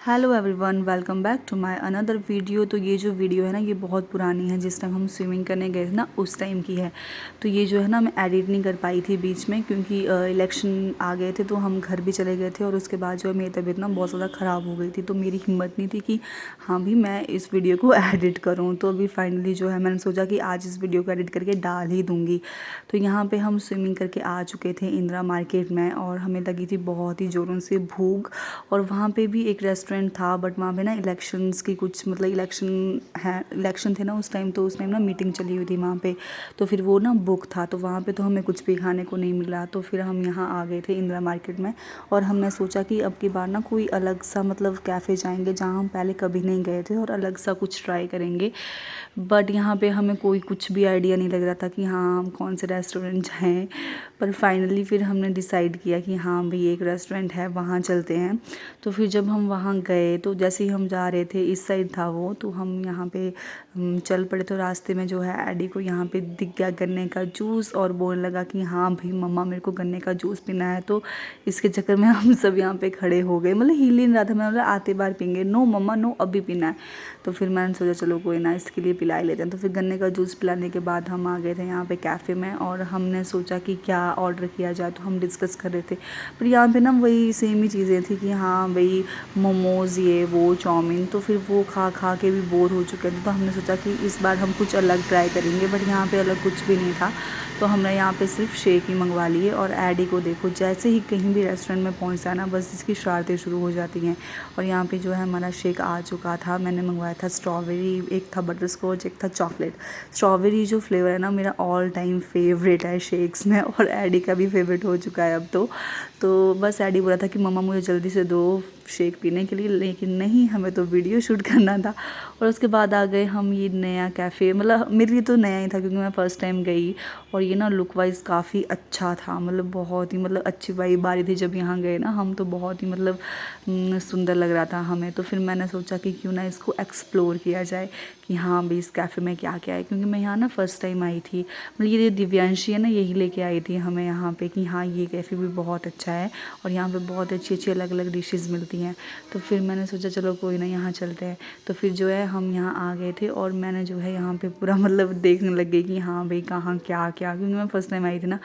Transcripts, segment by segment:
Hello everyone, welcome back to my another video. तो ये जो वीडियो है ना, ये बहुत पुरानी है। जिस टाइम हम स्विमिंग करने गए थे ना, उस टाइम की है। तो ये जो है ना, मैं एडिट नहीं कर पाई थी बीच में, क्योंकि इलेक्शन आ गए थे तो हम घर भी चले गए थे। और उसके बाद जो है मेरी तबीयत ना बहुत ज़्यादा ख़राब हो गई थी, तो मेरी हिम्मत नहीं थी कि हाँ भी मैं इस वीडियो को एडिट करूँ। तो अभी फाइनली जो है मैंने सोचा कि आज इस वीडियो को एडिट करके डाल ही दूँगी। तो यहाँ पर हम स्विमिंग करके आ चुके थे इंदिरा मार्केट में, और हमें लगी थी बहुत ही ज़ोरों से भूख। और वहाँ पे भी एक रेस्टोरेंट था, बट वहाँ पे ना इलेक्शंस की कुछ मतलब इलेक्शन थे ना उस टाइम, तो उस टाइम ना मीटिंग चली हुई थी वहाँ पे। तो फिर वो ना बुक था, तो वहाँ पे तो हमें कुछ भी खाने को नहीं मिला। तो फिर हम यहाँ आ गए थे इंदिरा मार्केट में, और हमने सोचा कि अब की बार ना कोई अलग सा मतलब कैफ़े जाएंगे जहाँ हम पहले कभी नहीं गए थे, और अलग सा कुछ ट्राई करेंगे। बट यहाँ पे हमें कोई कुछ भी आइडिया नहीं लग रहा था कि हाँ हम कौन से रेस्टोरेंट जाएं। पर फाइनली फिर हमने डिसाइड किया कि हाँ भाई एक रेस्टोरेंट है, वहाँ चलते हैं। तो फिर जब हम वहाँ गए, तो जैसे ही हम जा रहे थे, इस साइड था वो, तो हम यहाँ पे चल पड़े। तो रास्ते में जो है एडी को यहाँ पे दिख गया गन्ने का जूस, और बोलने लगा कि हाँ भाई मम्मा मेरे को गन्ने का जूस पीना है। तो इसके चक्कर में हम सब यहाँ पे खड़े हो गए, मतलब हिल ही नहीं रहा था। मैंने बोला आते बार पीएंगे, नो मम्मा नो, अभी पीना है। तो फिर मैंने सोचा चलो कोई ना, इसके लिए पिला ही लेते हैं। तो फिर गन्ने का जूस पिलाने के बाद हम आ गए थे यहाँ पे कैफ़े में, और हमने सोचा कि क्या ऑर्डर किया जाए। तो हम डिस्कस कर रहे थे, पर यहाँ पे ना वही सेम ही चीज़ें थी कि हाँ भाई मोमोज़, ये वो चाउमीन। तो फिर वो खा खा के भी बोर हो चुके थे। तो हमने सोचा कि इस बार हम कुछ अलग ट्राई करेंगे, बट यहाँ पे अलग कुछ भी नहीं था। तो हमने यहाँ पे सिर्फ शेक ही मंगवा लिए। और एडी को देखो, जैसे ही कहीं भी रेस्टोरेंट में पहुँचता है ना, बस इसकी शरारतें शुरू हो जाती हैं। और यहाँ पे जो है हमारा शेक आ चुका था। मैंने मंगवाया था स्ट्रॉबेरी, एक था बटर स्कॉच, एक था चॉकलेट। स्ट्रॉबेरी जो फ्लेवर है ना, मेरा ऑल टाइम फेवरेट है शेक्स में, और एडी का भी फेवरेट हो चुका है अब तो बस एडी बोला था कि मम्मा मुझे जल्दी से दो शेक पीने के लिए, लेकिन नहीं, हमें तो वीडियो शूट करना था। और उसके बाद आ गए हम ये नया कैफ़े, मतलब मेरे लिए तो नया ही था क्योंकि मैं फ़र्स्ट टाइम गई। और ये ना लुक वाइज काफ़ी अच्छा था, मतलब बहुत ही मतलब अच्छी वाइब आ रही थी जब यहाँ गए ना हम। तो बहुत ही मतलब सुंदर लग रहा था हमें। तो फिर मैंने सोचा कि क्यों ना इसको एक्सप्लोर किया जाए कि हाँ भाई इस कैफ़े में क्या क्या है, क्योंकि मैं यहाँ ना फ़र्स्ट टाइम आई थी। मतलब ये दिव्यांशी है ना, यही लेके आई थी हमें यहाँ पे कि हाँ ये कैफ़े भी बहुत अच्छा है, और यहाँ पे बहुत अच्छी अच्छी अलग अलग डिशेज़ मिलती हैं। तो फिर मैंने सोचा चलो कोई ना, यहाँ चलते हैं। तो फिर जो है हम यहाँ आ गए थे, और मैंने जो है यहाँ पे पूरा मतलब देखने लग गई कि हाँ भाई कहाँ क्या क्या, क्योंकि मैं फ़र्स्ट टाइम आई थी ना,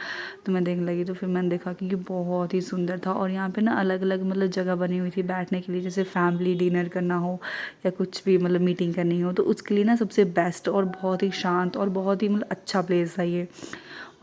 तो मैं देखने लगी। तो फिर मैंने देखा कि ये बहुत ही सुंदर था। और यहाँ पे ना अलग अलग मतलब जगह बनी हुई थी बैठने के लिए, जैसे फैमिली डिनर करना हो या कुछ भी मतलब मीटिंग करनी हो, तो उसके लिए ना सबसे बेस्ट और बहुत ही शांत और बहुत ही मतलब अच्छा प्लेस था ये।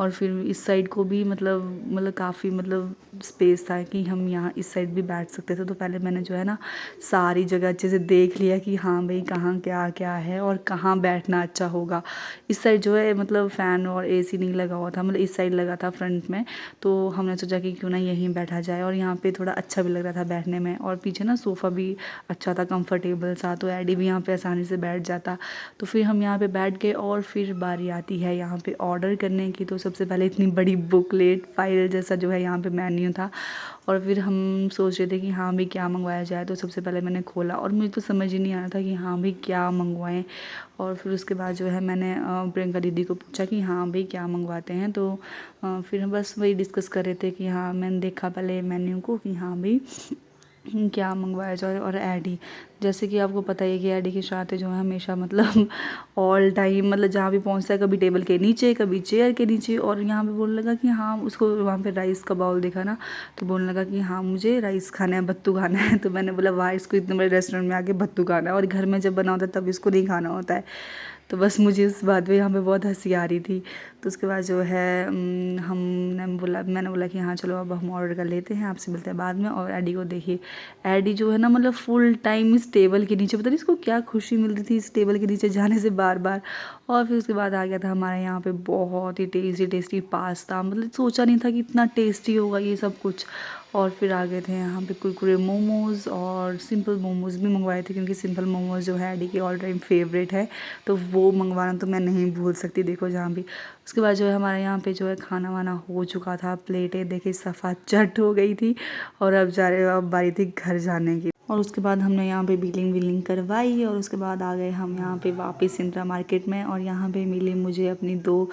और फिर इस साइड को भी मतलब काफ़ी मतलब स्पेस था कि हम यहाँ इस साइड भी बैठ सकते थे। तो पहले मैंने जो है ना सारी जगह अच्छे से देख लिया कि हाँ भाई कहाँ क्या क्या है और कहाँ बैठना अच्छा होगा। इस साइड जो है मतलब फ़ैन और एसी नहीं लगा हुआ था, मतलब इस साइड लगा था फ्रंट में। तो हमने सोचा कि क्यों ना यहीं बैठा जाए, और यहाँ पे थोड़ा अच्छा भी लग रहा था बैठने में। और पीछे ना सोफ़ा भी अच्छा था, कंफर्टेबल सा, तो एडी भी यहाँ पे आसानी से बैठ जाता। तो फिर हम यहाँ पे बैठ गए, और फिर बारी आती है यहाँ पे ऑर्डर करने की। तो सबसे पहले इतनी बड़ी बुकलेट फाइल जैसा जो है यहाँ पे मेन्यू था, और फिर हम सोच रहे थे कि हाँ भाई क्या मंगवाया जाए। तो सबसे पहले मैंने खोला, और मुझे तो समझ ही नहीं आ रहा था कि हाँ भाई क्या मंगवाएं। और फिर उसके बाद जो है मैंने प्रियंका दीदी को पूछा कि हाँ भाई क्या मंगवाते हैं। तो फिर बस वही डिस्कस कर रहे थे कि हाँ, मैंने देखा पहले मेन्यू को कि हाँ भाई क्या मंगवाया जाए। और एडी, जैसे कि आपको पता ही है कि एडी की शरारतें जो है हमेशा मतलब ऑल टाइम, मतलब जहाँ भी पहुँचता है कभी टेबल के नीचे कभी चेयर के नीचे। और यहाँ पे बोलने लगा कि हाँ, उसको वहाँ पे राइस का बाउल देखा ना, तो बोलने लगा कि हाँ मुझे राइस खाना है, बत्तू खाना है। तो मैंने बोला वाह, इसको इतने बड़े रेस्टोरेंट में आके बत्तू खाना है, और घर में जब बना होता है तब इसको नहीं खाना होता है। तो बस मुझे इस बात पे यहाँ पे बहुत हंसी आ रही थी। तो उसके बाद जो है मैंने बोला कि हाँ चलो अब हम ऑर्डर कर लेते हैं, आपसे मिलते हैं बाद में। और एडी को देखिए, एडी जो है ना मतलब फुल टाइम इस टेबल के नीचे, पता नहीं इसको क्या खुशी मिलती थी इस टेबल के नीचे जाने से बार बार। और फिर उसके बाद आ गया था हमारे यहाँ पे बहुत ही टेस्टी टेस्टी पास्ता, मतलब सोचा नहीं था कि इतना टेस्टी होगा ये सब कुछ। और फिर आ गए थे यहाँ पे कुरकुरे मोमोज़, और सिंपल मोमोज़ भी मंगवाए थे, क्योंकि सिंपल मोमोज़ जो है एडी की ऑल टाइम फेवरेट है। तो वो मंगवाना तो मैं नहीं भूल सकती, देखो जहाँ भी। उसके बाद जो है हमारे यहाँ पे जो है खाना वाना हो चुका था, प्लेटें देखिए सफ़ा चट हो गई थी। और अब बारी थी घर जाने की। और उसके बाद हमने यहाँ पे बिलिंग विलिंग करवाई, और उसके बाद आ गए हम यहाँ पे वापस इंदिरा मार्केट में। और यहाँ पे मिली मुझे अपनी दो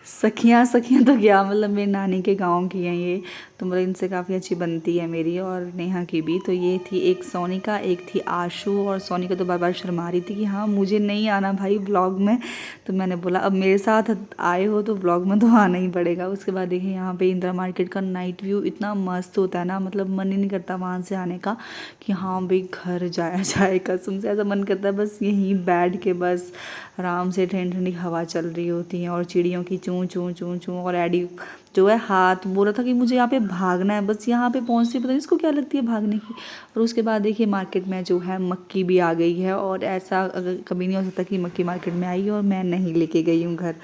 सखियाँ तो क्या, मतलब मेरी नानी के गांव की हैं ये। तो मतलब इनसे काफ़ी अच्छी बनती है मेरी और नेहा की भी। तो ये थी एक सोनिका, एक थी आशु। और सोनिका तो बार बार शर्मा रही थी कि हाँ मुझे नहीं आना भाई व्लॉग में। तो मैंने बोला अब मेरे साथ आए हो तो व्लॉग में तो आना ही पड़ेगा। उसके बाद देखिए यहाँ पे इंदिरा मार्केट का नाइट व्यू इतना मस्त होता है ना, मतलब मन ही नहीं करता वहाँ से आने का कि हाँ भाई घर जाया जाए। कसम से ऐसा मन करता है बस यहीं बैठ के बस आराम से ठंडी ठंडी हवा चल रही होती है और चिड़ियों की चूँ चूँ चूँ चूँ। और एडी जो है हाथ बोल रहा था कि मुझे यहाँ पे भागना है, बस यहाँ पे पहुँचती पता नहीं इसको क्या लगती है भागने की। और उसके बाद देखिए मार्केट में जो है मक्की भी आ गई है और ऐसा अगर कभी नहीं हो सकता कि मक्की मार्केट में आई और मैं नहीं लेके गई हूँ घर।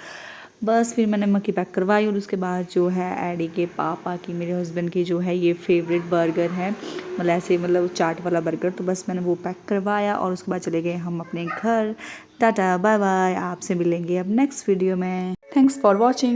बस फिर मैंने मक्की पैक करवाई और उसके बाद जो है एडी के पापा की, मेरे हस्बैंड की जो है ये फेवरेट बर्गर है, मतलब ऐसे मतलब चाट वाला बर्गर। तो बस मैंने वो पैक करवाया और उसके बाद चले गए हम अपने घर। टाटा बाय बाय, आपसे मिलेंगे अब नेक्स्ट वीडियो में। Thanks for watching.